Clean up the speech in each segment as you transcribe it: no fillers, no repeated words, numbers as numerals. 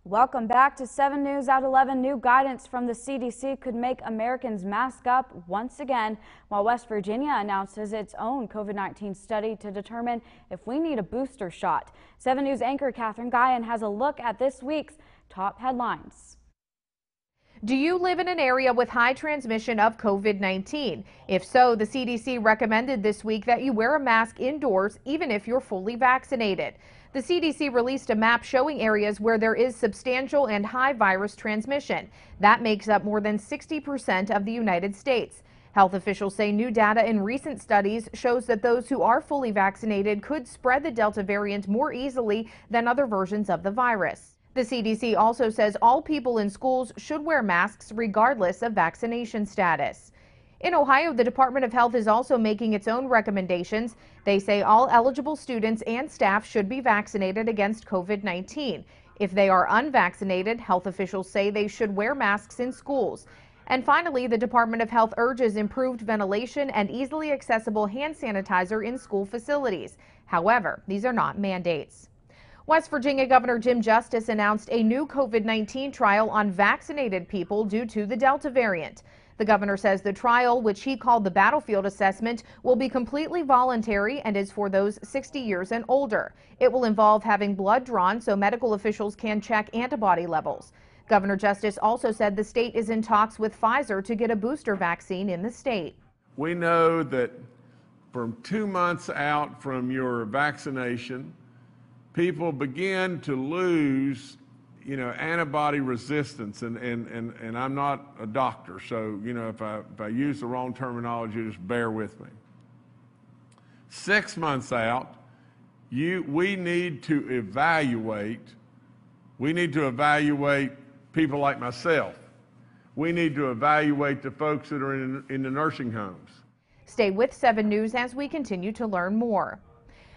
Welcome back to 7 News at 11. New guidance from the CDC could make Americans mask up once again, while West Virginia announces its own COVID-19 study to determine if we need a booster shot. 7 News anchor Catherine Guyan has a look at this week's top headlines. Do you live in an area with high transmission of COVID-19? If so, the CDC recommended this week that you wear a mask indoors even if you're fully vaccinated. The CDC released a map showing areas where there is substantial and high virus transmission. That makes up more than 60% of the United States. Health officials say new data in recent studies shows that those who are fully vaccinated could spread the Delta variant more easily than other versions of the virus. The CDC also says all people in schools should wear masks regardless of vaccination status. In Ohio, the Department of Health is also making its own recommendations. They say all eligible students and staff should be vaccinated against COVID-19. If they are unvaccinated, health officials say they should wear masks in schools. And finally, the Department of Health urges improved ventilation and easily accessible hand sanitizer in school facilities. However, these are not mandates. West Virginia Governor Jim Justice announced a new COVID-19 trial on vaccinated people due to the Delta variant. The governor says the trial, which he called the battlefield assessment, will be completely voluntary and is for those 60 years and older. It will involve having blood drawn so medical officials can check antibody levels. Governor Justice also said the state is in talks with Pfizer to get a booster vaccine in the state. We know that from 2 months out from your vaccination, people begin to lose antibody resistance, and I'm not a doctor, so if I use the wrong terminology, just bear with me. 6 months out, we need to evaluate people like myself. We need to evaluate the folks that are in the nursing homes. Stay with 7 News as we continue to learn more.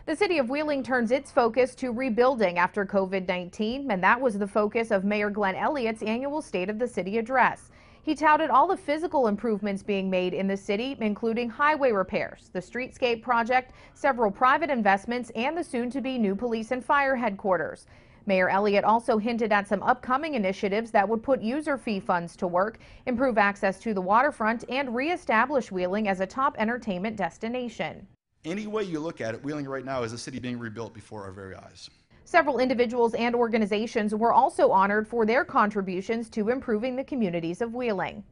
The city of Wheeling turns its focus to rebuilding after COVID-19, and that was the focus of Mayor Glenn Elliott's annual State of the City address. He touted all the physical improvements being made in the city, including highway repairs, the streetscape project, several private investments, and the soon-to-be new police and fire headquarters. Mayor Elliott also hinted at some upcoming initiatives that would put user fee funds to work, improve access to the waterfront, and reestablish Wheeling as a top entertainment destination. Any way you look at it, Wheeling right now is a city being rebuilt before our very eyes. Several individuals and organizations were also honored for their contributions to improving the communities of Wheeling.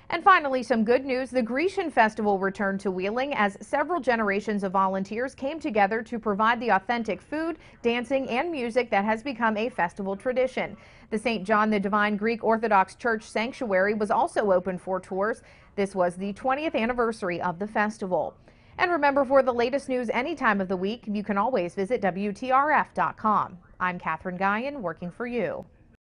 And finally, some good news. The Grecian Festival returned to Wheeling as several generations of volunteers came together to provide the authentic food, dancing, and music that has become a festival tradition. The St. John the Divine Greek Orthodox Church Sanctuary was also open for tours. This was the 20th anniversary of the festival. And remember, for the latest news any time of the week, you can always visit WTRF.com. I'm Catherine Guyan, working for you.